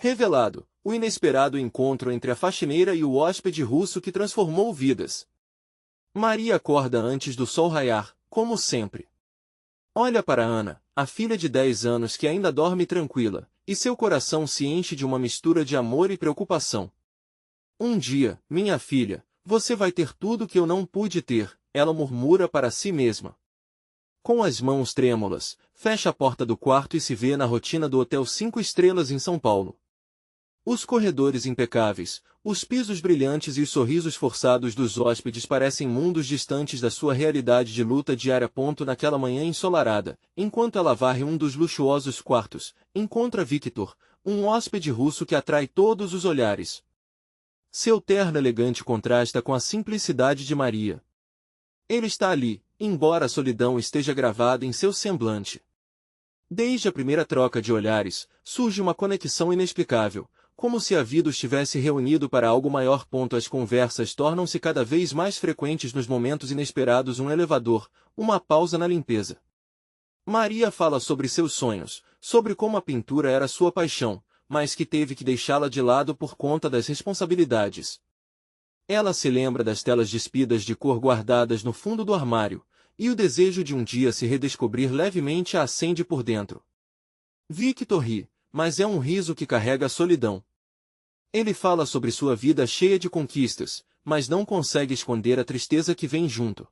Revelado, o inesperado encontro entre a faxineira e o hóspede russo que transformou vidas. Maria acorda antes do sol raiar, como sempre. Olha para Ana, a filha de 10 anos que ainda dorme tranquila, e seu coração se enche de uma mistura de amor e preocupação. Um dia, minha filha, você vai ter tudo que eu não pude ter, ela murmura para si mesma. Com as mãos trêmulas, fecha a porta do quarto e se vê na rotina do Hotel 5 Estrelas em São Paulo. Os corredores impecáveis, os pisos brilhantes e os sorrisos forçados dos hóspedes parecem mundos distantes da sua realidade de luta diária. Naquela manhã ensolarada, enquanto ela varre um dos luxuosos quartos, encontra Victor, um hóspede russo que atrai todos os olhares. Seu terno elegante contrasta com a simplicidade de Maria. Ele está ali, embora a solidão esteja gravada em seu semblante. Desde a primeira troca de olhares, surge uma conexão inexplicável, como se a vida os tivesse reunido para algo maior. As conversas tornam-se cada vez mais frequentes nos momentos inesperados: um elevador, uma pausa na limpeza. Maria fala sobre seus sonhos, sobre como a pintura era sua paixão, mas que teve que deixá-la de lado por conta das responsabilidades. Ela se lembra das telas despidas de cor guardadas no fundo do armário, e o desejo de um dia se redescobrir levemente a acende por dentro. Victor ri, mas é um riso que carrega a solidão. Ele fala sobre sua vida cheia de conquistas, mas não consegue esconder a tristeza que vem junto.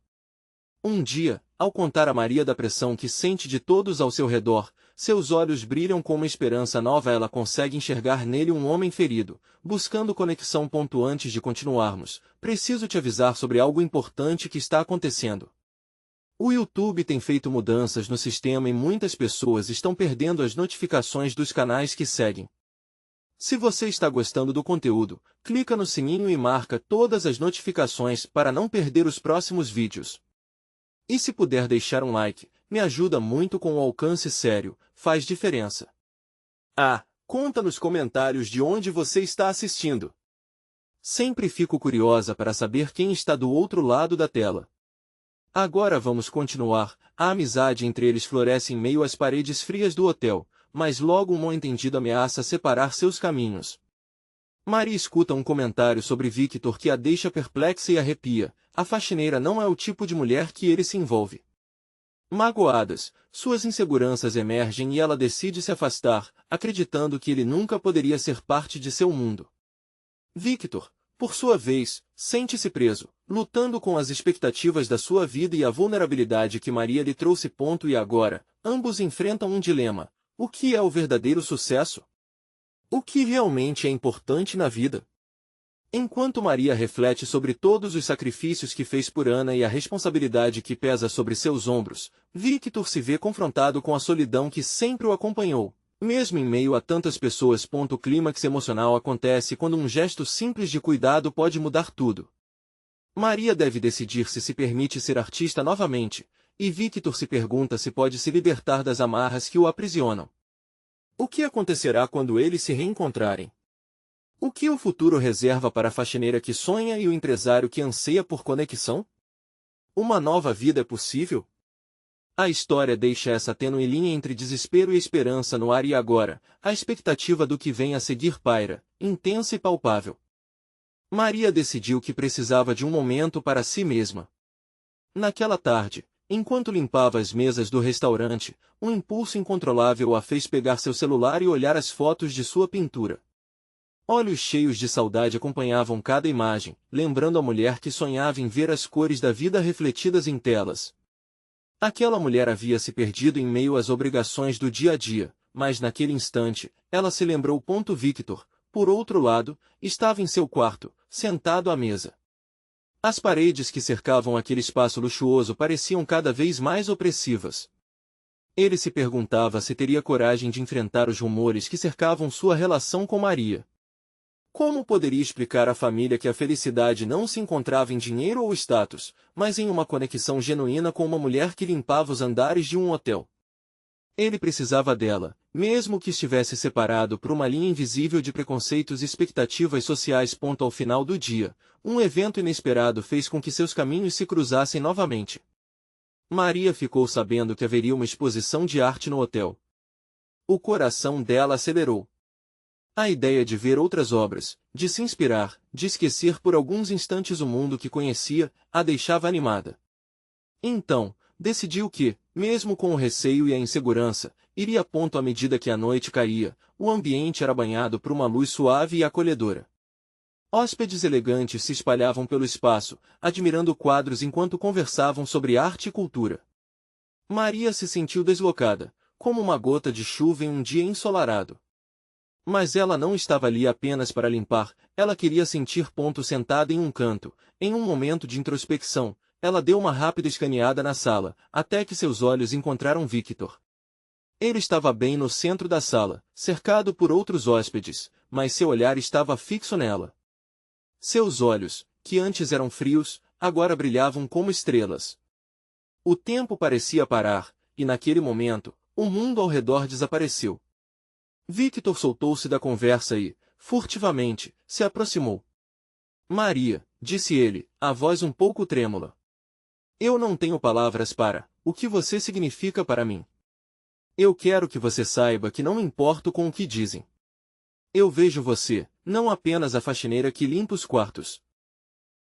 Um dia, ao contar a Maria da pressão que sente de todos ao seu redor, seus olhos brilham com uma esperança nova. Ela consegue enxergar nele um homem ferido, buscando conexão. Antes de continuarmos, preciso te avisar sobre algo importante que está acontecendo. O YouTube tem feito mudanças no sistema e muitas pessoas estão perdendo as notificações dos canais que seguem. Se você está gostando do conteúdo, clica no sininho e marca todas as notificações para não perder os próximos vídeos. E se puder deixar um like, me ajuda muito. Com o alcance sério, faz diferença. Conta nos comentários de onde você está assistindo. Sempre fico curiosa para saber quem está do outro lado da tela. Agora vamos continuar. A amizade entre eles floresce em meio às paredes frias do hotel, mas logo um mal-entendido ameaça separar seus caminhos. Maria escuta um comentário sobre Victor que a deixa perplexa e arrepia. A faxineira não é o tipo de mulher que ele se envolve. Magoadas, suas inseguranças emergem e ela decide se afastar, acreditando que ele nunca poderia ser parte de seu mundo. Victor, por sua vez, sente-se preso, lutando com as expectativas da sua vida e a vulnerabilidade que Maria lhe trouxe. E agora, ambos enfrentam um dilema: o que é o verdadeiro sucesso? O que realmente é importante na vida? Enquanto Maria reflete sobre todos os sacrifícios que fez por Ana e a responsabilidade que pesa sobre seus ombros, Victor se vê confrontado com a solidão que sempre o acompanhou, mesmo em meio a tantas pessoas. O clímax emocional acontece quando um gesto simples de cuidado pode mudar tudo. Maria deve decidir se permite ser artista novamente, e Victor se pergunta se pode se libertar das amarras que o aprisionam. O que acontecerá quando eles se reencontrarem? O que o futuro reserva para a faxineira que sonha e o empresário que anseia por conexão? Uma nova vida é possível? A história deixa essa tênue linha entre desespero e esperança no ar, e agora, a expectativa do que vem a seguir paira, intensa e palpável. Maria decidiu que precisava de um momento para si mesma. Naquela tarde, enquanto limpava as mesas do restaurante, um impulso incontrolável a fez pegar seu celular e olhar as fotos de sua pintura. Olhos cheios de saudade acompanhavam cada imagem, lembrando a mulher que sonhava em ver as cores da vida refletidas em telas. Aquela mulher havia se perdido em meio às obrigações do dia a dia, mas naquele instante, ela se lembrou. Victor, por outro lado, estava em seu quarto, sentado à mesa. As paredes que cercavam aquele espaço luxuoso pareciam cada vez mais opressivas. Ele se perguntava se teria coragem de enfrentar os rumores que cercavam sua relação com Maria. Como poderia explicar à família que a felicidade não se encontrava em dinheiro ou status, mas em uma conexão genuína com uma mulher que limpava os andares de um hotel? Ele precisava dela, mesmo que estivesse separado por uma linha invisível de preconceitos e expectativas sociais. Ao final do dia, um evento inesperado fez com que seus caminhos se cruzassem novamente. Maria ficou sabendo que haveria uma exposição de arte no hotel. O coração dela acelerou. A ideia de ver outras obras, de se inspirar, de esquecer por alguns instantes o mundo que conhecia, a deixava animada. Então, decidiu que, mesmo com o receio e a insegurança, iria a ponto à medida que a noite caía, o ambiente era banhado por uma luz suave e acolhedora. Hóspedes elegantes se espalhavam pelo espaço, admirando quadros enquanto conversavam sobre arte e cultura. Maria se sentiu deslocada, como uma gota de chuva em um dia ensolarado. Mas ela não estava ali apenas para limpar, ela queria sentir ponto sentada em um canto. Em um momento de introspecção, ela deu uma rápida escaneada na sala, até que seus olhos encontraram Victor. Ele estava bem no centro da sala, cercado por outros hóspedes, mas seu olhar estava fixo nela. Seus olhos, que antes eram frios, agora brilhavam como estrelas. O tempo parecia parar, e naquele momento, o mundo ao redor desapareceu. Victor soltou-se da conversa e, furtivamente, se aproximou. Maria, disse ele, a voz um pouco trêmula. Eu não tenho palavras para o que você significa para mim. Eu quero que você saiba que não me importo com o que dizem. Eu vejo você, não apenas a faxineira que limpa os quartos.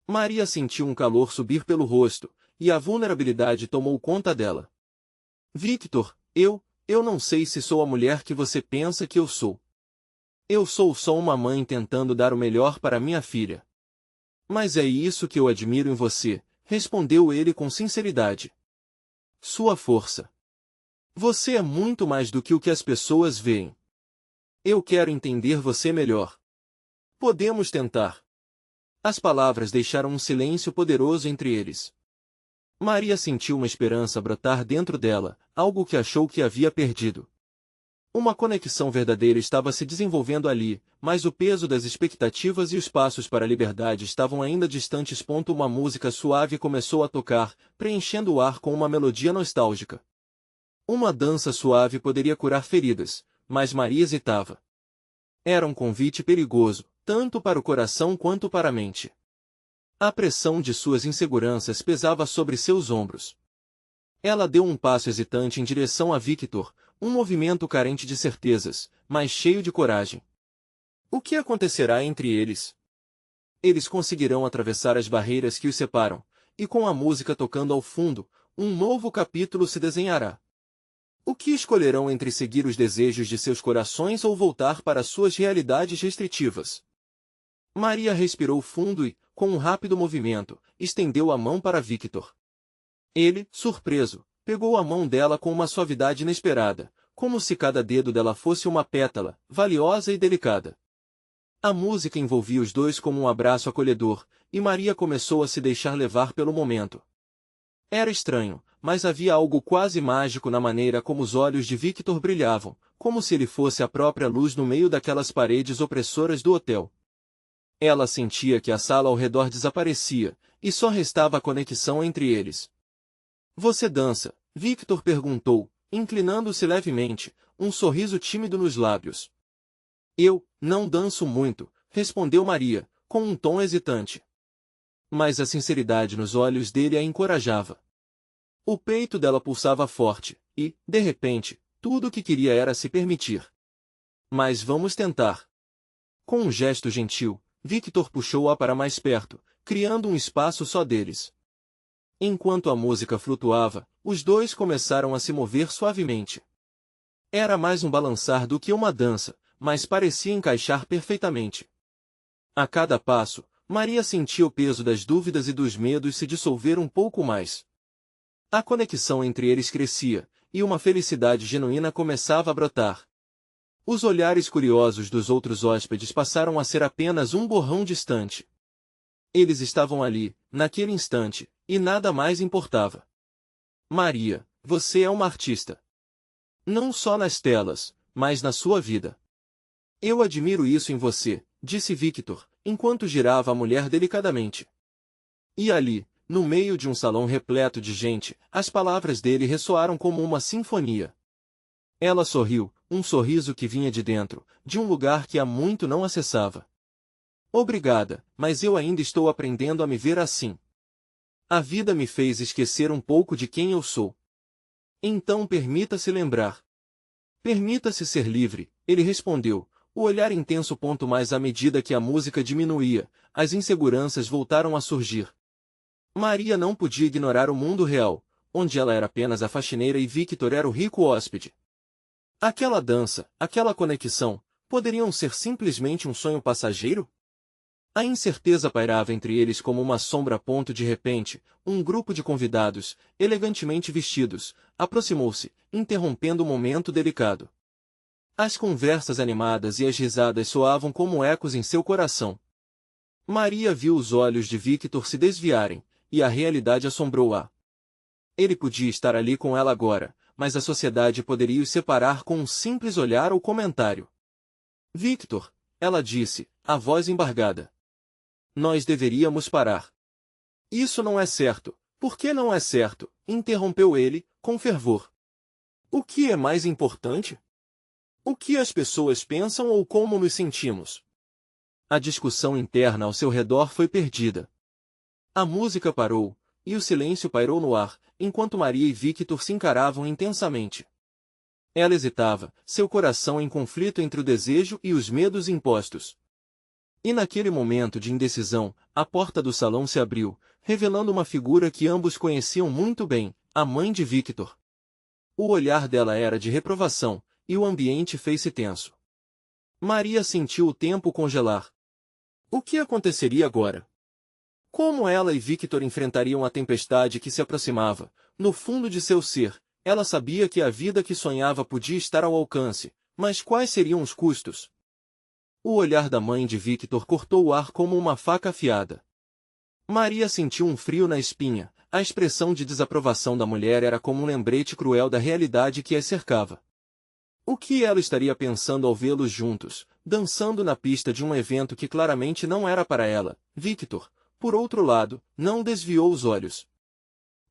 Maria sentiu um calor subir pelo rosto, e a vulnerabilidade tomou conta dela. Victor, eu não sei se sou a mulher que você pensa que eu sou. Eu sou só uma mãe tentando dar o melhor para minha filha. Mas é isso que eu admiro em você, respondeu ele com sinceridade. Sua força. Você é muito mais do que o que as pessoas veem. Eu quero entender você melhor. Podemos tentar. As palavras deixaram um silêncio poderoso entre eles. Maria sentiu uma esperança brotar dentro dela, algo que achou que havia perdido. Uma conexão verdadeira estava se desenvolvendo ali, mas o peso das expectativas e os passos para a liberdade estavam ainda distantes. Uma música suave começou a tocar, preenchendo o ar com uma melodia nostálgica. Uma dança suave poderia curar feridas, mas Maria hesitava. Era um convite perigoso, tanto para o coração quanto para a mente. A pressão de suas inseguranças pesava sobre seus ombros. Ela deu um passo hesitante em direção a Victor, um movimento carente de certezas, mas cheio de coragem. O que acontecerá entre eles? Eles conseguirão atravessar as barreiras que os separam, e com a música tocando ao fundo, um novo capítulo se desenhará. O que escolherão entre seguir os desejos de seus corações ou voltar para suas realidades restritivas? Maria respirou fundo e, com um rápido movimento, estendeu a mão para Victor. Ele, surpreso, pegou a mão dela com uma suavidade inesperada, como se cada dedo dela fosse uma pétala, valiosa e delicada. A música envolvia os dois como um abraço acolhedor, e Maria começou a se deixar levar pelo momento. Era estranho, mas havia algo quase mágico na maneira como os olhos de Victor brilhavam, como se ele fosse a própria luz no meio daquelas paredes opressoras do hotel. Ela sentia que a sala ao redor desaparecia, e só restava a conexão entre eles. Você dança? Victor perguntou, inclinando-se levemente, um sorriso tímido nos lábios. Eu não danço muito, respondeu Maria, com um tom hesitante. Mas a sinceridade nos olhos dele a encorajava. O peito dela pulsava forte, e, de repente, tudo o que queria era se permitir. Mas vamos tentar. Com um gesto gentil, Victor puxou-a para mais perto, criando um espaço só deles. Enquanto a música flutuava, os dois começaram a se mover suavemente. Era mais um balançar do que uma dança, mas parecia encaixar perfeitamente. A cada passo, Maria sentia o peso das dúvidas e dos medos se dissolver um pouco mais. A conexão entre eles crescia, e uma felicidade genuína começava a brotar. Os olhares curiosos dos outros hóspedes passaram a ser apenas um borrão distante. Eles estavam ali, naquele instante, e nada mais importava. Maria, você é uma artista. Não só nas telas, mas na sua vida. Eu admiro isso em você, disse Victor, enquanto girava a mulher delicadamente. E ali, no meio de um salão repleto de gente, as palavras dele ressoaram como uma sinfonia. Ela sorriu, um sorriso que vinha de dentro, de um lugar que há muito não acessava. Obrigada, mas eu ainda estou aprendendo a me ver assim. A vida me fez esquecer um pouco de quem eu sou. Então permita-se lembrar. Permita-se ser livre, ele respondeu, o olhar intenso. Mas à medida que a música diminuía, as inseguranças voltaram a surgir. Maria não podia ignorar o mundo real, onde ela era apenas a faxineira e Victor era o rico hóspede. Aquela dança, aquela conexão, poderiam ser simplesmente um sonho passageiro? A incerteza pairava entre eles como uma sombra. De repente, um grupo de convidados, elegantemente vestidos, aproximou-se, interrompendo o momento delicado. As conversas animadas e as risadas soavam como ecos em seu coração. Maria viu os olhos de Victor se desviarem, e a realidade assombrou-a. Ele podia estar ali com ela agora, mas a sociedade poderia os separar com um simples olhar ou comentário. Victor, ela disse, a voz embargada. Nós deveríamos parar. Isso não é certo. Por que não é certo? Interrompeu ele, com fervor. O que é mais importante? O que as pessoas pensam ou como nos sentimos? A discussão interna ao seu redor foi perdida. A música parou, e o silêncio pairou no ar, enquanto Maria e Victor se encaravam intensamente. Ela hesitava, seu coração em conflito entre o desejo e os medos impostos. E naquele momento de indecisão, a porta do salão se abriu, revelando uma figura que ambos conheciam muito bem, a mãe de Victor. O olhar dela era de reprovação, e o ambiente fez-se tenso. Maria sentiu o tempo congelar. O que aconteceria agora? Como ela e Victor enfrentariam a tempestade que se aproximava? No fundo de seu ser, ela sabia que a vida que sonhava podia estar ao alcance, mas quais seriam os custos? O olhar da mãe de Victor cortou o ar como uma faca afiada. Maria sentiu um frio na espinha, a expressão de desaprovação da mulher era como um lembrete cruel da realidade que a cercava. O que ela estaria pensando ao vê-los juntos, dançando na pista de um evento que claramente não era para ela? Victor, por outro lado, não desviou os olhos.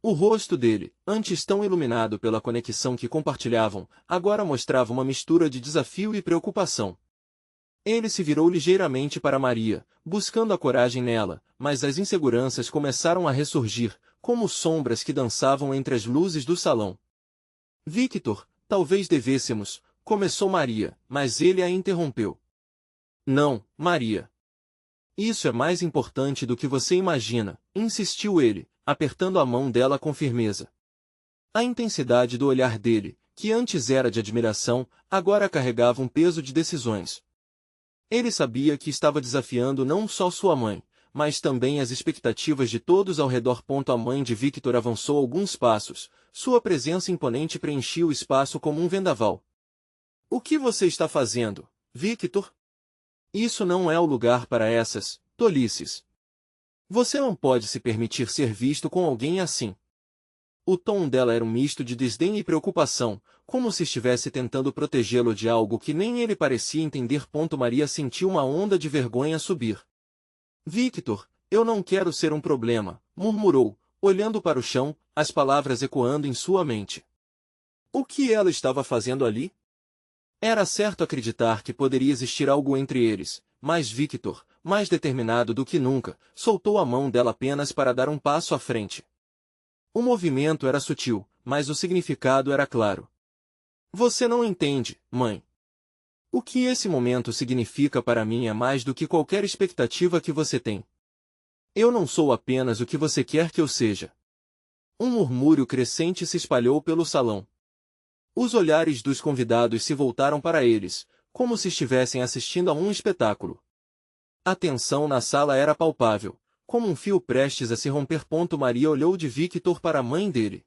O rosto dele, antes tão iluminado pela conexão que compartilhavam, agora mostrava uma mistura de desafio e preocupação. Ele se virou ligeiramente para Maria, buscando a coragem nela, mas as inseguranças começaram a ressurgir, como sombras que dançavam entre as luzes do salão. Victor, talvez devêssemos, começou Maria, mas ele a interrompeu. Não, Maria. Isso é mais importante do que você imagina, insistiu ele, apertando a mão dela com firmeza. A intensidade do olhar dele, que antes era de admiração, agora carregava um peso de decisões. Ele sabia que estava desafiando não só sua mãe, mas também as expectativas de todos ao redor. A mãe de Victor avançou alguns passos, sua presença imponente preenchia o espaço como um vendaval. O que você está fazendo, Victor? Isso não é o lugar para essas tolices. Você não pode se permitir ser visto com alguém assim. O tom dela era um misto de desdém e preocupação, como se estivesse tentando protegê-lo de algo que nem ele parecia entender. Maria sentiu uma onda de vergonha subir. Victor, eu não quero ser um problema, murmurou, olhando para o chão, as palavras ecoando em sua mente. O que ela estava fazendo ali? Era certo acreditar que poderia existir algo entre eles, mas Victor, mais determinado do que nunca, soltou a mão dela apenas para dar um passo à frente. O movimento era sutil, mas o significado era claro. Você não entende, mãe. O que esse momento significa para mim é mais do que qualquer expectativa que você tem. Eu não sou apenas o que você quer que eu seja. Um murmúrio crescente se espalhou pelo salão. Os olhares dos convidados se voltaram para eles, como se estivessem assistindo a um espetáculo. A tensão na sala era palpável, como um fio prestes a se romper. Maria olhou de Victor para a mãe dele.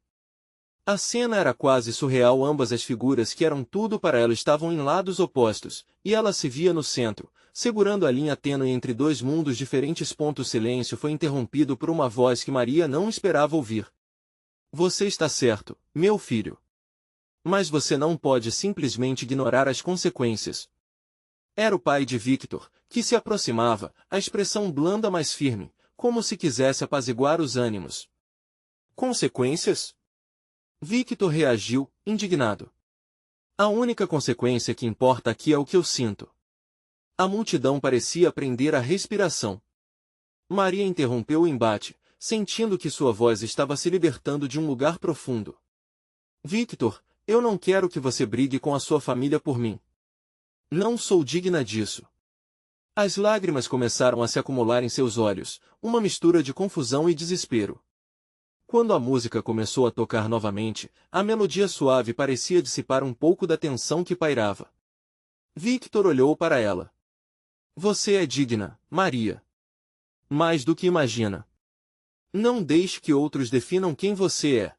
A cena era quase surreal. Ambas as figuras que eram tudo para ela estavam em lados opostos, e ela se via no centro, segurando a linha tênue entre dois mundos diferentes. O silêncio foi interrompido por uma voz que Maria não esperava ouvir. Você está certo, meu filho. Mas você não pode simplesmente ignorar as consequências. Era o pai de Victor, que se aproximava, a expressão blanda mas firme, como se quisesse apaziguar os ânimos. Consequências? Victor reagiu, indignado. A única consequência que importa aqui é o que eu sinto. A multidão parecia prender a respiração. Maria interrompeu o embate, sentindo que sua voz estava se libertando de um lugar profundo. Victor, eu não quero que você brigue com a sua família por mim. Não sou digna disso. As lágrimas começaram a se acumular em seus olhos, uma mistura de confusão e desespero. Quando a música começou a tocar novamente, a melodia suave parecia dissipar um pouco da tensão que pairava. Victor olhou para ela. Você é digna, Maria. Mais do que imagina. Não deixe que outros definam quem você é.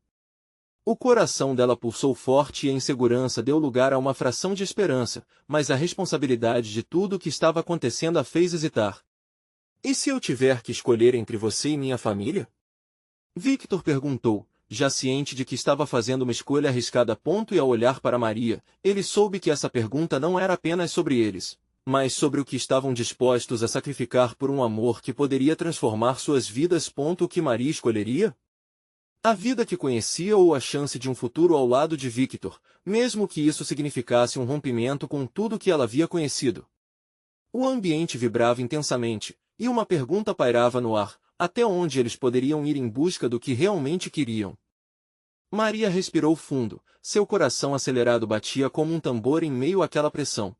O coração dela pulsou forte e a insegurança deu lugar a uma fração de esperança, mas a responsabilidade de tudo o que estava acontecendo a fez hesitar. E se eu tiver que escolher entre você e minha família? Victor perguntou, já ciente de que estava fazendo uma escolha arriscada. E ao olhar para Maria, ele soube que essa pergunta não era apenas sobre eles, mas sobre o que estavam dispostos a sacrificar por um amor que poderia transformar suas vidas. O que Maria escolheria? A vida que conhecia ou a chance de um futuro ao lado de Victor, mesmo que isso significasse um rompimento com tudo que ela havia conhecido. O ambiente vibrava intensamente, e uma pergunta pairava no ar: até onde eles poderiam ir em busca do que realmente queriam? Maria respirou fundo, seu coração acelerado batia como um tambor em meio àquela pressão.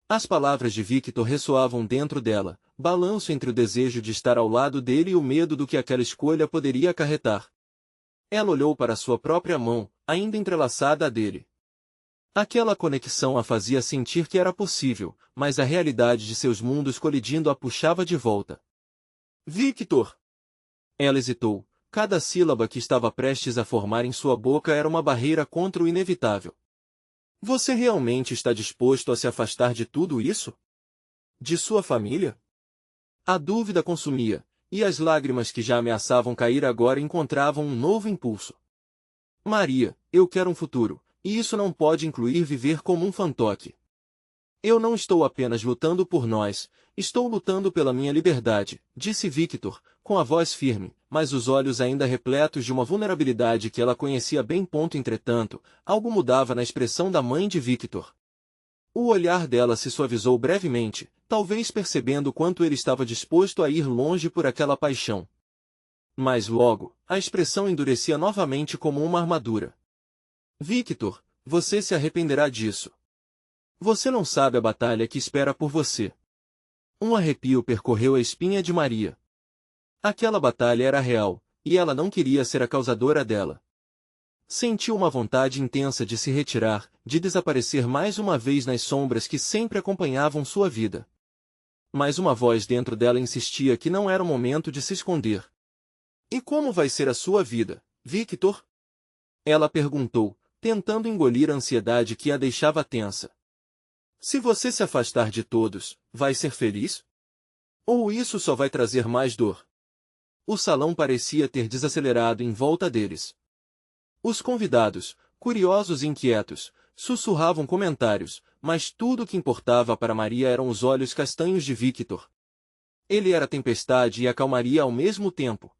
As palavras de Victor ressoavam dentro dela, balanço entre o desejo de estar ao lado dele e o medo do que aquela escolha poderia acarretar. Ela olhou para sua própria mão, ainda entrelaçada à dele. Aquela conexão a fazia sentir que era possível, mas a realidade de seus mundos colidindo a puxava de volta. Victor! Ela hesitou. Cada sílaba que estava prestes a formar em sua boca era uma barreira contra o inevitável. Você realmente está disposto a se afastar de tudo isso? De sua família? A dúvida consumia, e as lágrimas que já ameaçavam cair agora encontravam um novo impulso. Maria, eu quero um futuro, e isso não pode incluir viver como um fantoque. Eu não estou apenas lutando por nós, estou lutando pela minha liberdade, disse Victor, com a voz firme, mas os olhos ainda repletos de uma vulnerabilidade que ela conhecia bem. Entretanto, algo mudava na expressão da mãe de Victor. O olhar dela se suavizou brevemente, talvez percebendo quanto ele estava disposto a ir longe por aquela paixão. Mas logo, a expressão endurecia novamente como uma armadura. Victor, você se arrependerá disso. Você não sabe a batalha que espera por você. Um arrepio percorreu a espinha de Maria. Aquela batalha era real, e ela não queria ser a causadora dela. Sentiu uma vontade intensa de se retirar, de desaparecer mais uma vez nas sombras que sempre acompanhavam sua vida. Mas uma voz dentro dela insistia que não era o momento de se esconder. E como vai ser a sua vida, Victor? Ela perguntou, tentando engolir a ansiedade que a deixava tensa. Se você se afastar de todos, vai ser feliz? Ou isso só vai trazer mais dor? O salão parecia ter desacelerado em volta deles. Os convidados, curiosos e inquietos, sussurravam comentários, mas tudo o que importava para Maria eram os olhos castanhos de Victor. Ele era a tempestade e a calmaria ao mesmo tempo.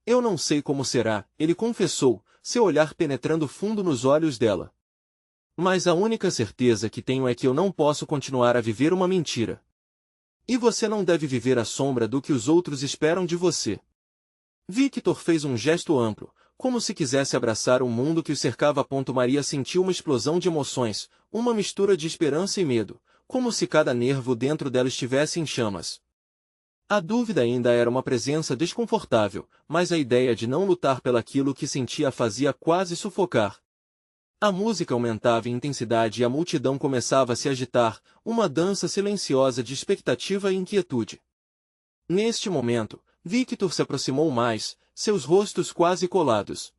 Eu não sei como será, ele confessou, seu olhar penetrando fundo nos olhos dela. Mas a única certeza que tenho é que eu não posso continuar a viver uma mentira. E você não deve viver à sombra do que os outros esperam de você. Victor fez um gesto amplo, como se quisesse abraçar o mundo que o cercava. Maria sentiu uma explosão de emoções, uma mistura de esperança e medo, como se cada nervo dentro dela estivesse em chamas. A dúvida ainda era uma presença desconfortável, mas a ideia de não lutar pelaquilo que sentia a fazia quase sufocar. A música aumentava em intensidade e a multidão começava a se agitar, uma dança silenciosa de expectativa e inquietude. Neste momento, Victor se aproximou mais, seus rostos quase colados.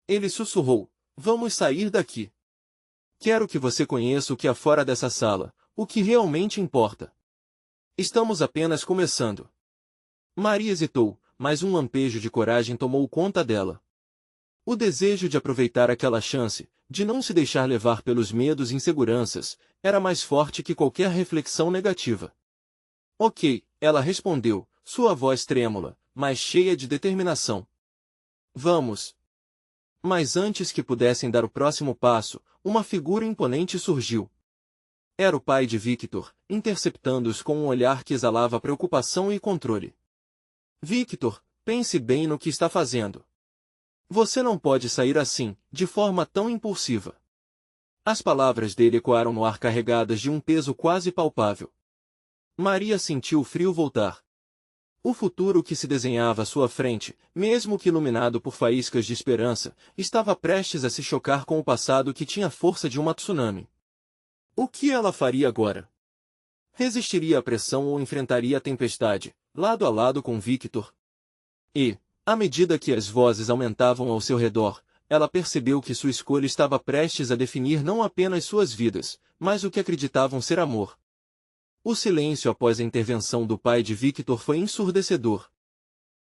Ele sussurrou, vamos sair daqui. Quero que você conheça o que há fora dessa sala, o que realmente importa. Estamos apenas começando. Maria hesitou, mas um lampejo de coragem tomou conta dela. O desejo de aproveitar aquela chance, de não se deixar levar pelos medos e inseguranças, era mais forte que qualquer reflexão negativa. Ok, ela respondeu, sua voz trêmula, mas cheia de determinação. Vamos. Mas antes que pudessem dar o próximo passo, uma figura imponente surgiu. Era o pai de Victor, interceptando-os com um olhar que exalava preocupação e controle. Victor, pense bem no que está fazendo. Você não pode sair assim, de forma tão impulsiva. As palavras dele ecoaram no ar carregadas de um peso quase palpável. Maria sentiu o frio voltar. O futuro que se desenhava à sua frente, mesmo que iluminado por faíscas de esperança, estava prestes a se chocar com o passado que tinha a força de uma tsunami. O que ela faria agora? Resistiria à pressão ou enfrentaria a tempestade, lado a lado com Victor? E, à medida que as vozes aumentavam ao seu redor, ela percebeu que sua escolha estava prestes a definir não apenas suas vidas, mas o que acreditavam ser amor. O silêncio após a intervenção do pai de Victor foi ensurdecedor.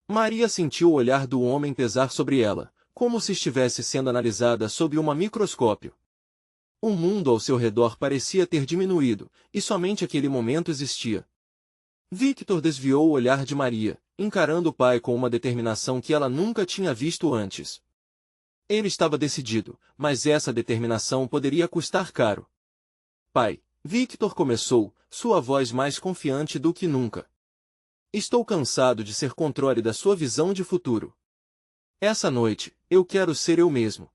Maria sentiu o olhar do homem pesar sobre ela, como se estivesse sendo analisada sob um microscópio. O mundo ao seu redor parecia ter diminuído, e somente aquele momento existia. Victor desviou o olhar de Maria, encarando o pai com uma determinação que ela nunca tinha visto antes. Ele estava decidido, mas essa determinação poderia custar caro. Pai, Victor começou, sua voz mais confiante do que nunca. Estou cansado de ser controle da sua visão de futuro. Essa noite, eu quero ser eu mesmo.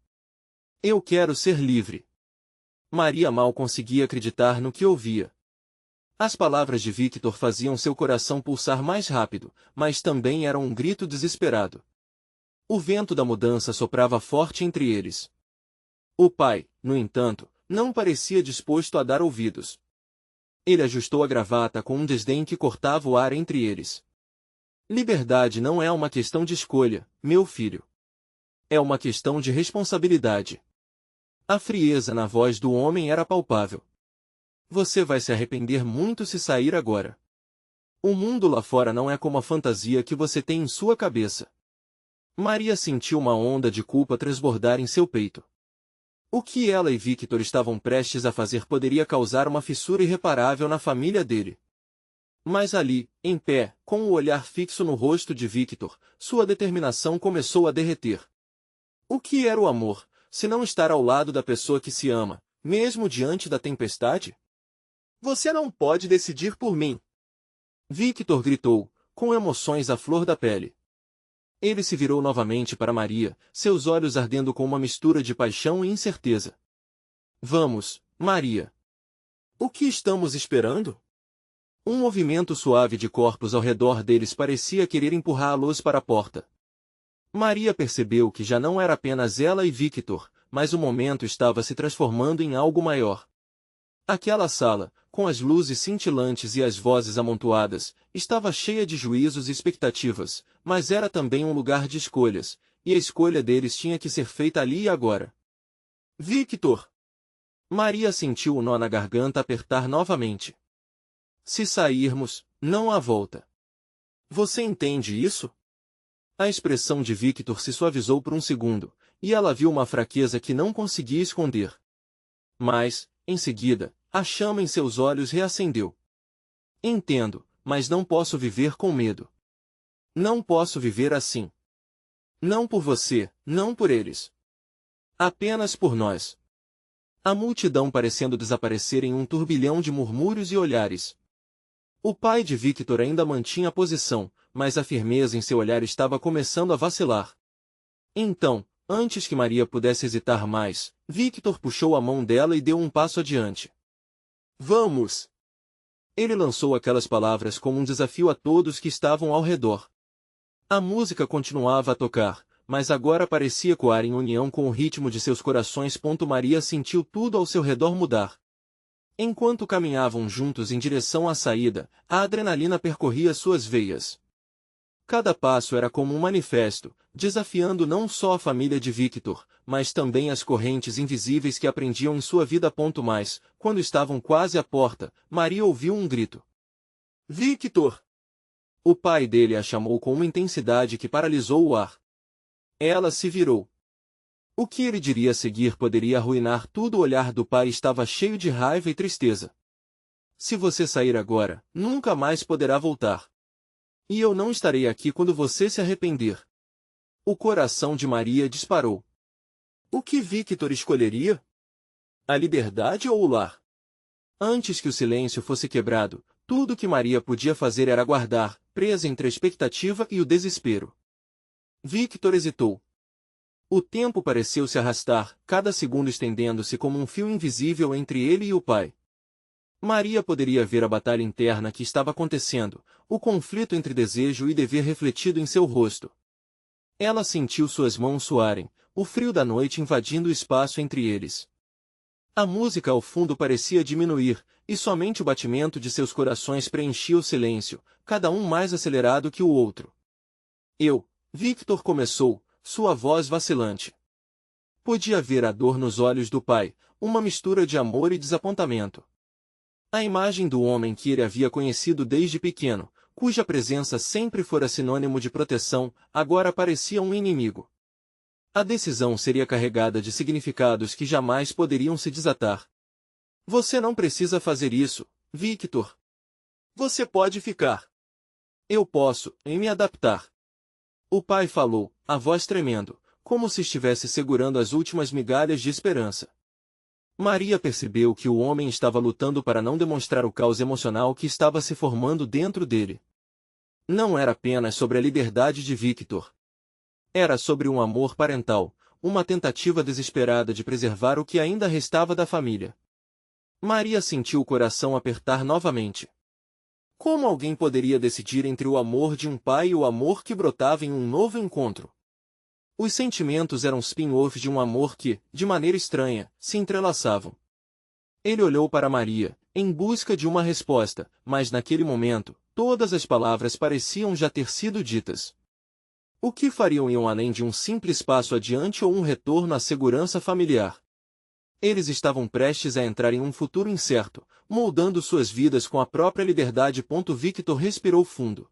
Eu quero ser livre. Maria mal conseguia acreditar no que ouvia. As palavras de Victor faziam seu coração pulsar mais rápido, mas também eram um grito desesperado. O vento da mudança soprava forte entre eles. O pai, no entanto, não parecia disposto a dar ouvidos. Ele ajustou a gravata com um desdém que cortava o ar entre eles. Liberdade não é uma questão de escolha, meu filho. É uma questão de responsabilidade. A frieza na voz do homem era palpável. Você vai se arrepender muito se sair agora. O mundo lá fora não é como a fantasia que você tem em sua cabeça. Maria sentiu uma onda de culpa transbordar em seu peito. O que ela e Victor estavam prestes a fazer poderia causar uma fissura irreparável na família dele. Mas ali, em pé, com o olhar fixo no rosto de Victor, sua determinação começou a derreter. O que era o amor, se não estar ao lado da pessoa que se ama, mesmo diante da tempestade? Você não pode decidir por mim! Victor gritou, com emoções à flor da pele. Ele se virou novamente para Maria, seus olhos ardendo com uma mistura de paixão e incerteza. Vamos, Maria. O que estamos esperando? Um movimento suave de corpos ao redor deles parecia querer empurrá-los para a porta. Maria percebeu que já não era apenas ela e Victor, mas o momento estava se transformando em algo maior. Aquela sala, com as luzes cintilantes e as vozes amontoadas, estava cheia de juízos e expectativas, mas era também um lugar de escolhas, e a escolha deles tinha que ser feita ali e agora. Victor! Maria sentiu o nó na garganta apertar novamente. Se sairmos, não há volta. Você entende isso? A expressão de Victor se suavizou por um segundo, e ela viu uma fraqueza que não conseguia esconder. Mas, em seguida, a chama em seus olhos reacendeu. Entendo, mas não posso viver com medo. Não posso viver assim. Não por você, não por eles. Apenas por nós. A multidão parecendo desaparecer em um turbilhão de murmúrios e olhares. O pai de Victor ainda mantinha a posição, mas a firmeza em seu olhar estava começando a vacilar. Então, antes que Maria pudesse hesitar mais, Victor puxou a mão dela e deu um passo adiante. Vamos! Ele lançou aquelas palavras como um desafio a todos que estavam ao redor. A música continuava a tocar, mas agora parecia ecoar em união com o ritmo de seus corações. Maria sentiu tudo ao seu redor mudar. Enquanto caminhavam juntos em direção à saída, a adrenalina percorria suas veias. Cada passo era como um manifesto, desafiando não só a família de Victor, mas também as correntes invisíveis que aprendiam em sua vida. Mais, quando estavam quase à porta, Maria ouviu um grito. Victor! O pai dele a chamou com uma intensidade que paralisou o ar. Ela se virou. O que ele diria a seguir poderia arruinar tudo. O olhar do pai estava cheio de raiva e tristeza. Se você sair agora, nunca mais poderá voltar. E eu não estarei aqui quando você se arrepender. O coração de Maria disparou. O que Victor escolheria? A liberdade ou o lar? Antes que o silêncio fosse quebrado, tudo que Maria podia fazer era aguardar, presa entre a expectativa e o desespero. Victor hesitou. O tempo pareceu se arrastar, cada segundo estendendo-se como um fio invisível entre ele e o pai. Maria poderia ver a batalha interna que estava acontecendo, o conflito entre desejo e dever refletido em seu rosto. Ela sentiu suas mãos suarem, o frio da noite invadindo o espaço entre eles. A música ao fundo parecia diminuir, e somente o batimento de seus corações preenchia o silêncio, cada um mais acelerado que o outro. Victor começou, sua voz vacilante. Podia ver a dor nos olhos do pai, uma mistura de amor e desapontamento. A imagem do homem que ele havia conhecido desde pequeno, cuja presença sempre fora sinônimo de proteção, agora parecia um inimigo. A decisão seria carregada de significados que jamais poderiam se desatar. Você não precisa fazer isso, Victor. Você pode ficar. Eu posso, me adaptar. O pai falou, a voz tremendo, como se estivesse segurando as últimas migalhas de esperança. Maria percebeu que o homem estava lutando para não demonstrar o caos emocional que estava se formando dentro dele. Não era apenas sobre a liberdade de Victor. Era sobre um amor parental, uma tentativa desesperada de preservar o que ainda restava da família. Maria sentiu o coração apertar novamente. Como alguém poderia decidir entre o amor de um pai e o amor que brotava em um novo encontro? Os sentimentos eram spin-offs de um amor que, de maneira estranha, se entrelaçavam. Ele olhou para Maria, em busca de uma resposta, mas naquele momento, todas as palavras pareciam já ter sido ditas. O que fariam iam além de um simples passo adiante ou um retorno à segurança familiar? Eles estavam prestes a entrar em um futuro incerto, moldando suas vidas com a própria liberdade. Victor respirou fundo.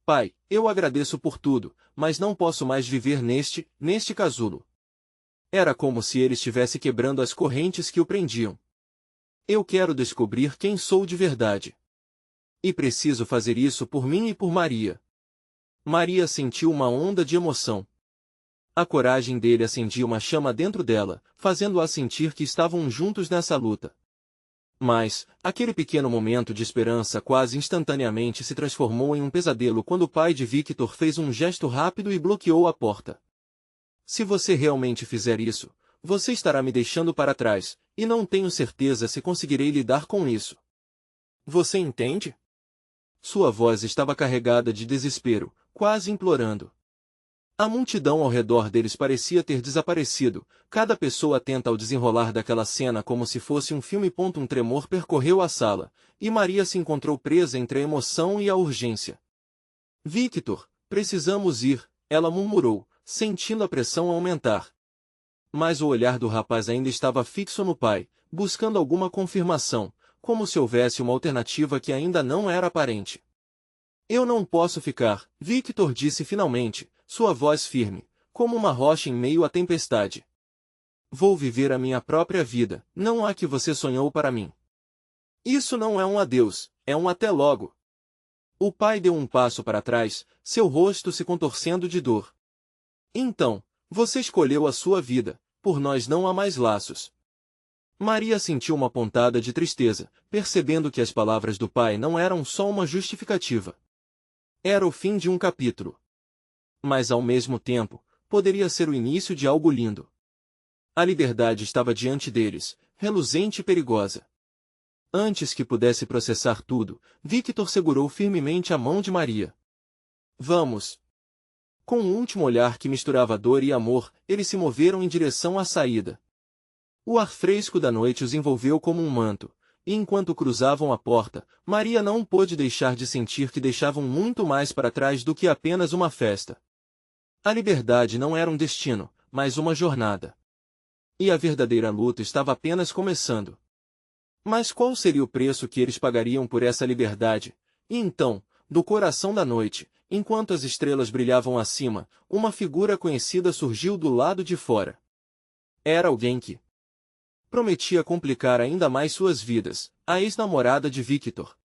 Pai, eu agradeço por tudo, mas não posso mais viver neste casulo. Era como se ele estivesse quebrando as correntes que o prendiam. Eu quero descobrir quem sou de verdade. E preciso fazer isso por mim e por Maria. Maria sentiu uma onda de emoção. A coragem dele acendia uma chama dentro dela, fazendo-a sentir que estavam juntos nessa luta. Mas, aquele pequeno momento de esperança quase instantaneamente se transformou em um pesadelo quando o pai de Victor fez um gesto rápido e bloqueou a porta. Se você realmente fizer isso, você estará me deixando para trás, e não tenho certeza se conseguirei lidar com isso. Você entende? Sua voz estava carregada de desespero, quase implorando. A multidão ao redor deles parecia ter desaparecido, cada pessoa atenta ao desenrolar daquela cena como se fosse um filme. Um tremor percorreu a sala, e Maria se encontrou presa entre a emoção e a urgência. Victor, precisamos ir, ela murmurou, sentindo a pressão aumentar. Mas o olhar do rapaz ainda estava fixo no pai, buscando alguma confirmação, como se houvesse uma alternativa que ainda não era aparente. Eu não posso ficar, Victor disse finalmente, sua voz firme, como uma rocha em meio à tempestade. Vou viver a minha própria vida, não há que você sonhou para mim. Isso não é um adeus, é um até logo. O pai deu um passo para trás, seu rosto se contorcendo de dor. Então, você escolheu a sua vida, por nós não há mais laços. Maria sentiu uma pontada de tristeza, percebendo que as palavras do pai não eram só uma justificativa. Era o fim de um capítulo. Mas ao mesmo tempo, poderia ser o início de algo lindo. A liberdade estava diante deles, reluzente e perigosa. Antes que pudesse processar tudo, Victor segurou firmemente a mão de Maria. Vamos! Com um último olhar que misturava dor e amor, eles se moveram em direção à saída. O ar fresco da noite os envolveu como um manto, e enquanto cruzavam a porta, Maria não pôde deixar de sentir que deixavam muito mais para trás do que apenas uma festa. A liberdade não era um destino, mas uma jornada. E a verdadeira luta estava apenas começando. Mas qual seria o preço que eles pagariam por essa liberdade? E então, do coração da noite, enquanto as estrelas brilhavam acima, uma figura conhecida surgiu do lado de fora. Era alguém que prometia complicar ainda mais suas vidas, a ex-namorada de Victor.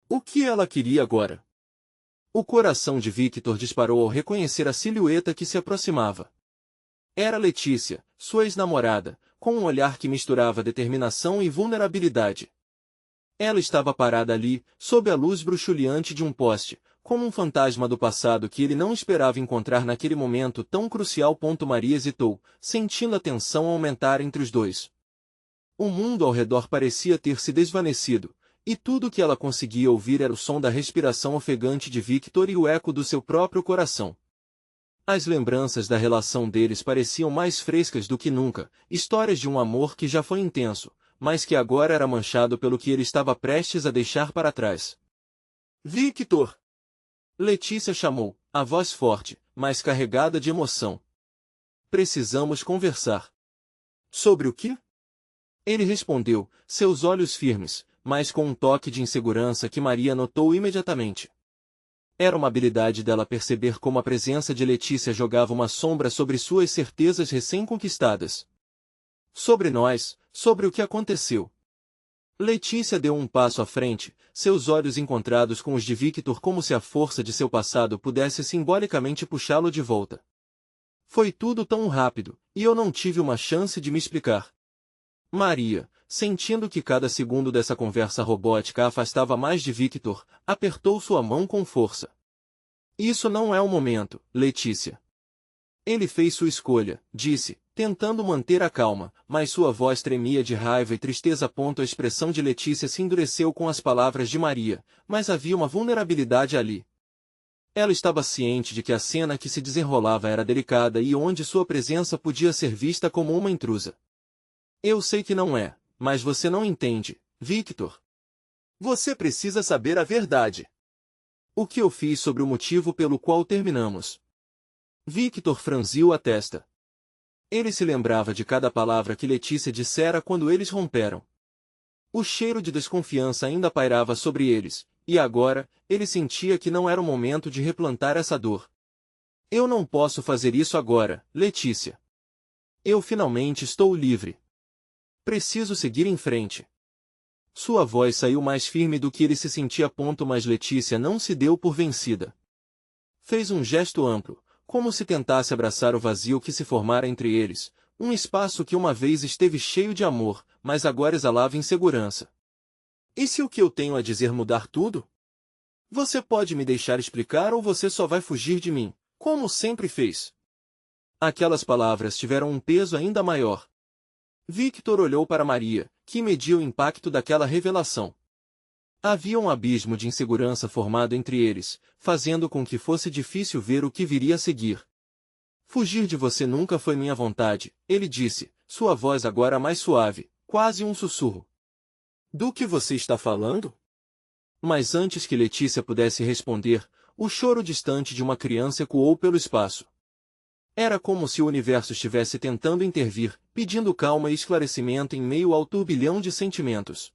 O que ela queria agora? O coração de Victor disparou ao reconhecer a silhueta que se aproximava. Era Letícia, sua ex-namorada, com um olhar que misturava determinação e vulnerabilidade. Ela estava parada ali, sob a luz bruxuleante de um poste, como um fantasma do passado que ele não esperava encontrar naquele momento tão crucial. Maria hesitou, sentindo a tensão aumentar entre os dois. O mundo ao redor parecia ter se desvanecido, e tudo o que ela conseguia ouvir era o som da respiração ofegante de Victor e o eco do seu próprio coração. As lembranças da relação deles pareciam mais frescas do que nunca, histórias de um amor que já foi intenso, mas que agora era manchado pelo que ele estava prestes a deixar para trás. Victor! Letícia chamou, a voz forte, mas carregada de emoção. Precisamos conversar. Sobre o quê? Ele respondeu, seus olhos firmes, mas com um toque de insegurança que Maria notou imediatamente. Era uma habilidade dela perceber como a presença de Letícia jogava uma sombra sobre suas certezas recém-conquistadas. Sobre nós, sobre o que aconteceu. Letícia deu um passo à frente, seus olhos encontrados com os de Victor como se a força de seu passado pudesse simbolicamente puxá-lo de volta. Foi tudo tão rápido, e eu não tive uma chance de me explicar. Maria, sentindo que cada segundo dessa conversa robótica a afastava mais de Victor, apertou sua mão com força. Isso não é o momento, Letícia. Ele fez sua escolha, disse, tentando manter a calma, mas sua voz tremia de raiva e tristeza. A expressão de Letícia se endureceu com as palavras de Maria, mas havia uma vulnerabilidade ali. Ela estava ciente de que a cena que se desenrolava era delicada e onde sua presença podia ser vista como uma intrusa. Eu sei que não é, mas você não entende, Victor. Você precisa saber a verdade. O que eu fiz sobre o motivo pelo qual terminamos. Victor franziu a testa. Ele se lembrava de cada palavra que Letícia dissera quando eles romperam. O cheiro de desconfiança ainda pairava sobre eles, e agora, ele sentia que não era o momento de replantar essa dor. Eu não posso fazer isso agora, Letícia. Eu finalmente estou livre. Preciso seguir em frente. Sua voz saiu mais firme do que ele se sentia. Mas Letícia não se deu por vencida. Fez um gesto amplo, como se tentasse abraçar o vazio que se formara entre eles, um espaço que uma vez esteve cheio de amor, mas agora exalava insegurança. E se o que eu tenho a dizer mudar tudo? Você pode me deixar explicar ou você só vai fugir de mim, como sempre fez? Aquelas palavras tiveram um peso ainda maior. Victor olhou para Maria, que media o impacto daquela revelação. Havia um abismo de insegurança formado entre eles, fazendo com que fosse difícil ver o que viria a seguir. Fugir de você nunca foi minha vontade, ele disse, sua voz agora mais suave, quase um sussurro. Do que você está falando? Mas antes que Letícia pudesse responder, o choro distante de uma criança ecoou pelo espaço. Era como se o universo estivesse tentando intervir, pedindo calma e esclarecimento em meio ao turbilhão de sentimentos.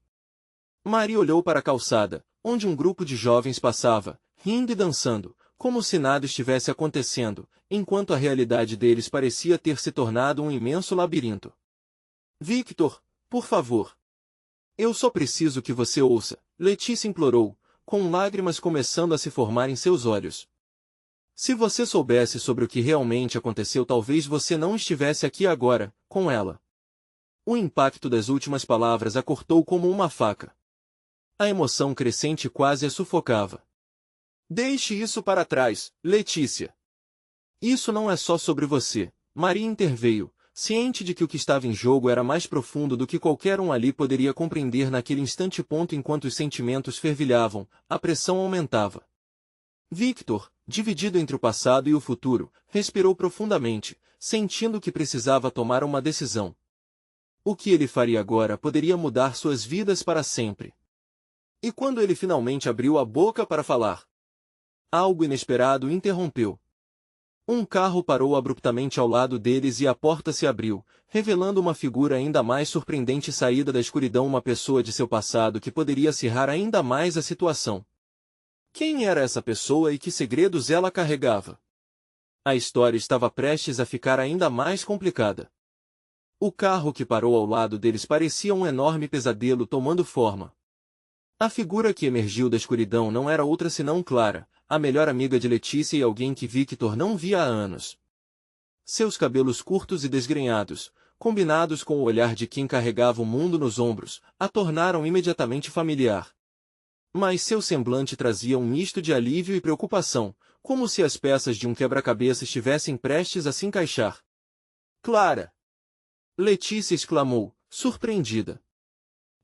Maria olhou para a calçada, onde um grupo de jovens passava, rindo e dançando, como se nada estivesse acontecendo, enquanto a realidade deles parecia ter se tornado um imenso labirinto. Victor, por favor. Eu só preciso que você ouça, Letícia implorou, com lágrimas começando a se formar em seus olhos. Se você soubesse sobre o que realmente aconteceu, talvez você não estivesse aqui agora, com ela. O impacto das últimas palavras a cortou como uma faca. A emoção crescente quase a sufocava. Deixe isso para trás, Letícia. Isso não é só sobre você, Maria interveio, ciente de que o que estava em jogo era mais profundo do que qualquer um ali poderia compreender naquele instante. Enquanto os sentimentos fervilhavam, a pressão aumentava. Victor, dividido entre o passado e o futuro, respirou profundamente, sentindo que precisava tomar uma decisão. O que ele faria agora poderia mudar suas vidas para sempre. E quando ele finalmente abriu a boca para falar, algo inesperado interrompeu. Um carro parou abruptamente ao lado deles e a porta se abriu, revelando uma figura ainda mais surpreendente saída da escuridão, uma pessoa de seu passado que poderia acirrar ainda mais a situação. Quem era essa pessoa e que segredos ela carregava? A história estava prestes a ficar ainda mais complicada. O carro que parou ao lado deles parecia um enorme pesadelo tomando forma. A figura que emergiu da escuridão não era outra senão Clara, a melhor amiga de Letícia e alguém que Victor não via há anos. Seus cabelos curtos e desgrenhados, combinados com o olhar de quem carregava o mundo nos ombros, a tornaram imediatamente familiar. Mas seu semblante trazia um misto de alívio e preocupação, como se as peças de um quebra-cabeça estivessem prestes a se encaixar. Clara! Letícia exclamou, surpreendida.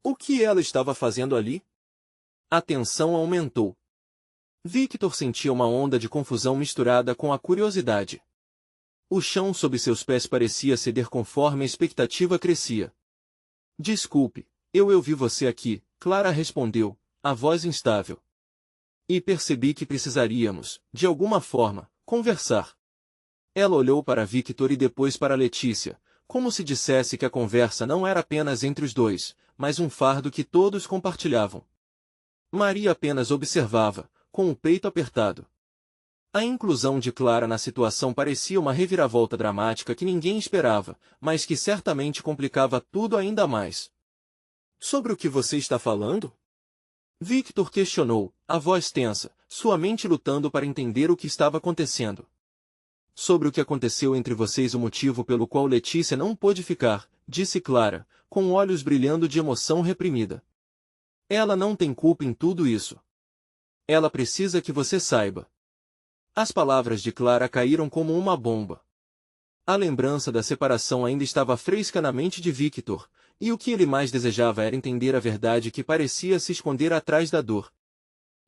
O que ela estava fazendo ali? A tensão aumentou. Victor sentia uma onda de confusão misturada com a curiosidade. O chão sob seus pés parecia ceder conforme a expectativa crescia. Desculpe, eu vi você aqui, Clara respondeu, a voz instável. E percebi que precisaríamos, de alguma forma, conversar. Ela olhou para Victor e depois para Letícia, como se dissesse que a conversa não era apenas entre os dois, mas um fardo que todos compartilhavam. Maria apenas observava, com o peito apertado. A inclusão de Clara na situação parecia uma reviravolta dramática que ninguém esperava, mas que certamente complicava tudo ainda mais. Sobre o que você está falando? Victor questionou, a voz tensa, sua mente lutando para entender o que estava acontecendo. Sobre o que aconteceu entre vocês, o motivo pelo qual Letícia não pôde ficar, disse Clara, com olhos brilhando de emoção reprimida. Ela não tem culpa em tudo isso. Ela precisa que você saiba. As palavras de Clara caíram como uma bomba. A lembrança da separação ainda estava fresca na mente de Victor, e o que ele mais desejava era entender a verdade que parecia se esconder atrás da dor.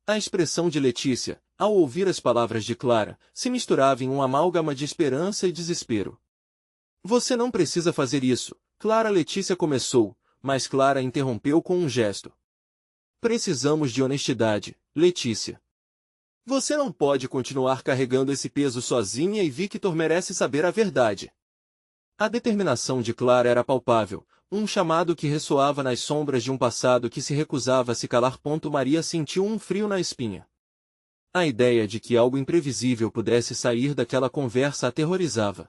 A expressão de Letícia, ao ouvir as palavras de Clara, se misturava em um amálgama de esperança e desespero. Você não precisa fazer isso, Clara. Letícia começou, mas Clara interrompeu com um gesto. Precisamos de honestidade, Letícia. Você não pode continuar carregando esse peso sozinha e Victor merece saber a verdade. A determinação de Clara era palpável, um chamado que ressoava nas sombras de um passado que se recusava a se calar. Maria sentiu um frio na espinha. A ideia de que algo imprevisível pudesse sair daquela conversa aterrorizava.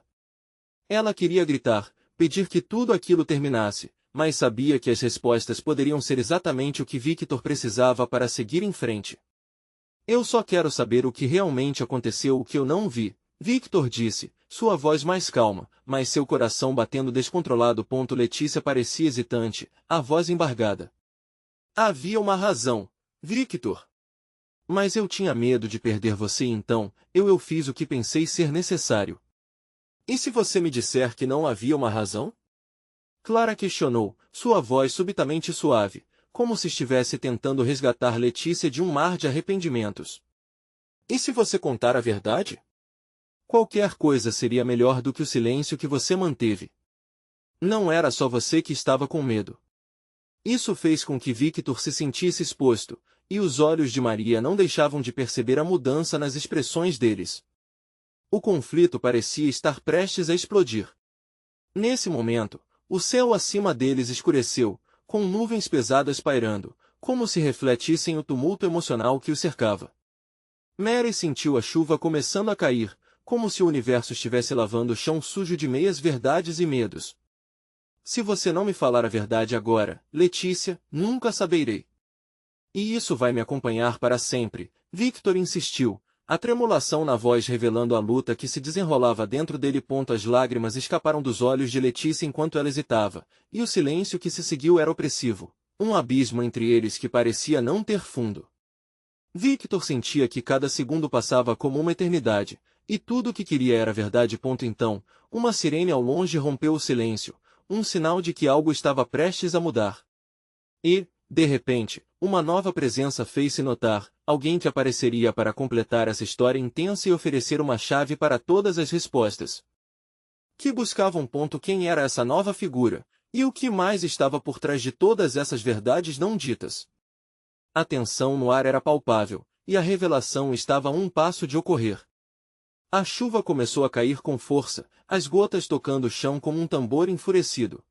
Ela queria gritar, pedir que tudo aquilo terminasse, mas sabia que as respostas poderiam ser exatamente o que Victor precisava para seguir em frente. Eu só quero saber o que realmente aconteceu, o que eu não vi, Victor disse, sua voz mais calma, mas seu coração batendo descontrolado. Letícia parecia hesitante, a voz embargada. Havia uma razão, Victor. Mas eu tinha medo de perder você e então, eu fiz o que pensei ser necessário. E se você me disser que não havia uma razão? Clara questionou, sua voz subitamente suave, como se estivesse tentando resgatar Letícia de um mar de arrependimentos. E se você contar a verdade? Qualquer coisa seria melhor do que o silêncio que você manteve. Não era só você que estava com medo. Isso fez com que Victor se sentisse exposto, e os olhos de Maria não deixavam de perceber a mudança nas expressões deles. O conflito parecia estar prestes a explodir. Nesse momento, o céu acima deles escureceu, com nuvens pesadas pairando, como se refletissem o tumulto emocional que o cercava. Mary sentiu a chuva começando a cair, como se o universo estivesse lavando o chão sujo de meias-verdades e medos. Se você não me falar a verdade agora, Letícia, nunca saberei. E isso vai me acompanhar para sempre, Victor insistiu, a tremulação na voz revelando a luta que se desenrolava dentro dele. As lágrimas escaparam dos olhos de Letícia enquanto ela hesitava, e o silêncio que se seguiu era opressivo, um abismo entre eles que parecia não ter fundo. Victor sentia que cada segundo passava como uma eternidade, e tudo o que queria era verdade. Então, uma sirene ao longe rompeu o silêncio, um sinal de que algo estava prestes a mudar. E, de repente, uma nova presença fez-se notar, alguém que apareceria para completar essa história intensa e oferecer uma chave para todas as respostas. Que buscavam. Quem era essa nova figura, e o que mais estava por trás de todas essas verdades não ditas? A tensão no ar era palpável, e a revelação estava a um passo de ocorrer. A chuva começou a cair com força, as gotas tocando o chão como um tambor enfurecido.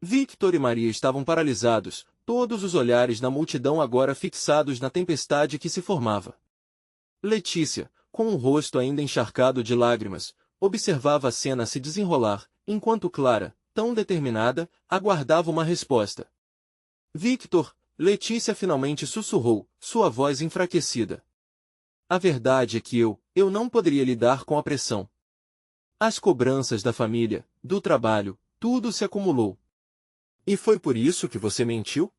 Victor e Maria estavam paralisados, todos os olhares na multidão agora fixados na tempestade que se formava. Letícia, com o rosto ainda encharcado de lágrimas, observava a cena se desenrolar, enquanto Clara, tão determinada, aguardava uma resposta. Victor, Letícia finalmente sussurrou, sua voz enfraquecida. A verdade é que eu não poderia lidar com a pressão. As cobranças da família, do trabalho, tudo se acumulou. E foi por isso que você mentiu?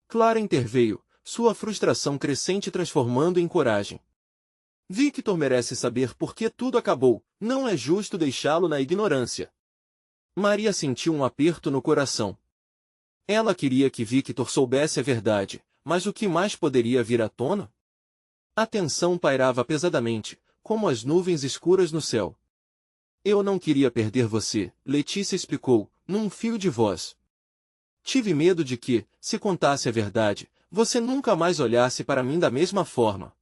Clara interveio, sua frustração crescente transformando em coragem. Victor merece saber por que tudo acabou, não é justo deixá-lo na ignorância. Maria sentiu um aperto no coração. Ela queria que Victor soubesse a verdade, mas o que mais poderia vir à tona? A tensão pairava pesadamente, como as nuvens escuras no céu. Eu não queria perder você, Letícia explicou, num fio de voz. Tive medo de que, se contasse a verdade, você nunca mais olhasse para mim da mesma forma.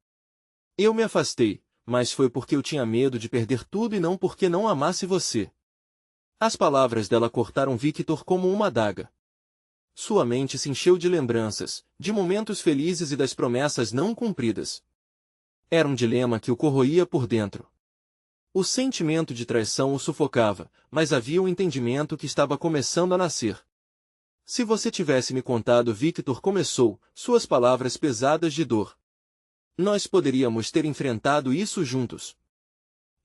Eu me afastei, mas foi porque eu tinha medo de perder tudo e não porque não amasse você. As palavras dela cortaram Victor como uma adaga. Sua mente se encheu de lembranças, de momentos felizes e das promessas não cumpridas. Era um dilema que o corroía por dentro. O sentimento de traição o sufocava, mas havia um entendimento que estava começando a nascer. Se você tivesse me contado, Victor começou, suas palavras pesadas de dor. Nós poderíamos ter enfrentado isso juntos.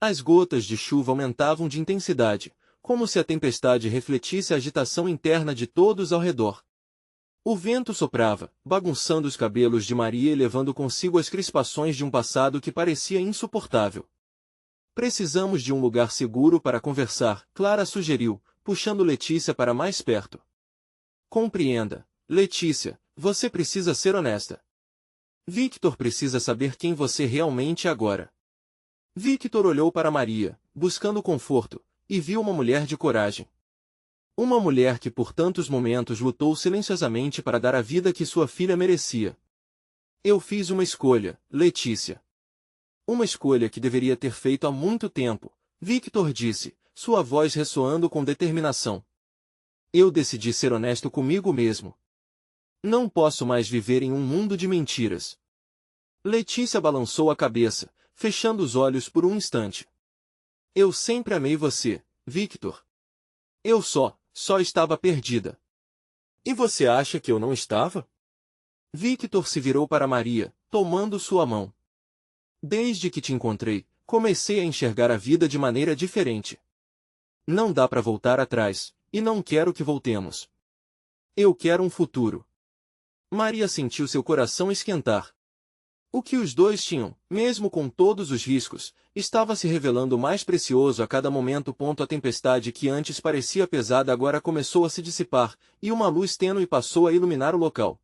As gotas de chuva aumentavam de intensidade, como se a tempestade refletisse a agitação interna de todos ao redor. O vento soprava, bagunçando os cabelos de Maria e levando consigo as crispações de um passado que parecia insuportável. Precisamos de um lugar seguro para conversar, Clara sugeriu, puxando Letícia para mais perto. Compreenda, Letícia, você precisa ser honesta. Victor precisa saber quem você realmente é agora. Victor olhou para Maria, buscando conforto, e viu uma mulher de coragem. Uma mulher que por tantos momentos lutou silenciosamente para dar a vida que sua filha merecia. Eu fiz uma escolha, Letícia. Uma escolha que deveria ter feito há muito tempo, Victor disse, sua voz ressoando com determinação. Eu decidi ser honesto comigo mesmo. Não posso mais viver em um mundo de mentiras. Letícia balançou a cabeça, fechando os olhos por um instante. Eu sempre amei você, Victor. Eu só estava perdida. E você acha que eu não estava? Victor se virou para Maria, tomando sua mão. Desde que te encontrei, comecei a enxergar a vida de maneira diferente. Não dá para voltar atrás, e não quero que voltemos. Eu quero um futuro. Maria sentiu seu coração esquentar. O que os dois tinham, mesmo com todos os riscos, estava se revelando mais precioso a cada momento. A tempestade que antes parecia pesada agora começou a se dissipar, e uma luz tênue passou a iluminar o local.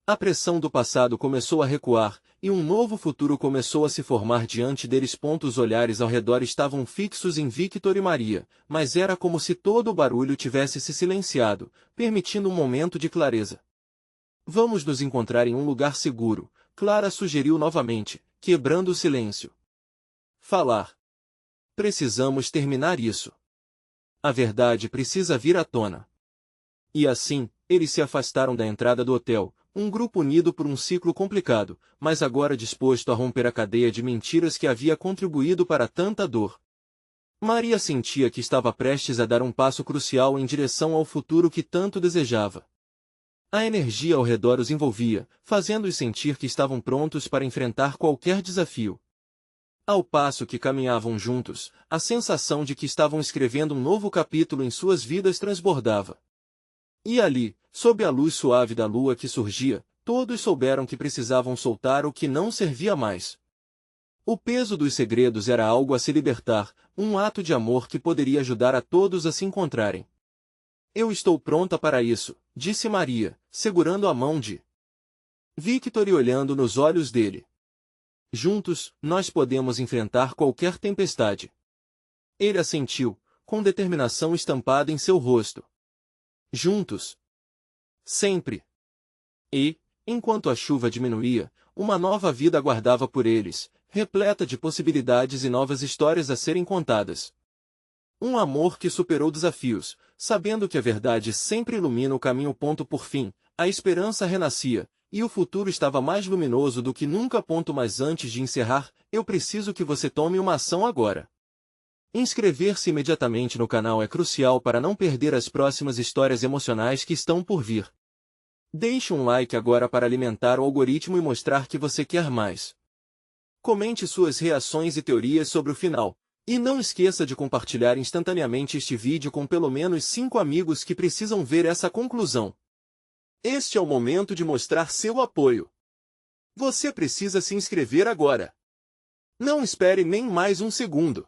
A pressão do passado começou a recuar, e um novo futuro começou a se formar diante deles. Os olhares ao redor estavam fixos em Victor e Maria, mas era como se todo o barulho tivesse se silenciado, permitindo um momento de clareza. Vamos nos encontrar em um lugar seguro, Clara sugeriu novamente, quebrando o silêncio. Falar. Precisamos terminar isso. A verdade precisa vir à tona. E assim, eles se afastaram da entrada do hotel, um grupo unido por um ciclo complicado, mas agora disposto a romper a cadeia de mentiras que havia contribuído para tanta dor. Maria sentia que estava prestes a dar um passo crucial em direção ao futuro que tanto desejava. A energia ao redor os envolvia, fazendo-os sentir que estavam prontos para enfrentar qualquer desafio. Ao passo que caminhavam juntos, a sensação de que estavam escrevendo um novo capítulo em suas vidas transbordava. E ali, sob a luz suave da lua que surgia, todos souberam que precisavam soltar o que não servia mais. O peso dos segredos era algo a se libertar, um ato de amor que poderia ajudar a todos a se encontrarem. Eu estou pronta para isso, disse Maria, segurando a mão de Victor e olhando nos olhos dele. Juntos, nós podemos enfrentar qualquer tempestade. Ele assentiu, com determinação estampada em seu rosto. Juntos. Sempre. E, enquanto a chuva diminuía, uma nova vida aguardava por eles, repleta de possibilidades e novas histórias a serem contadas. Um amor que superou desafios, sabendo que a verdade sempre ilumina o caminho. Por fim, a esperança renascia, e o futuro estava mais luminoso do que nunca. Mas antes de encerrar, eu preciso que você tome uma ação agora. Inscrever-se imediatamente no canal é crucial para não perder as próximas histórias emocionais que estão por vir. Deixe um like agora para alimentar o algoritmo e mostrar que você quer mais. Comente suas reações e teorias sobre o final. E não esqueça de compartilhar instantaneamente este vídeo com pelo menos 5 amigos que precisam ver essa conclusão. Este é o momento de mostrar seu apoio. Você precisa se inscrever agora. Não espere nem mais um segundo.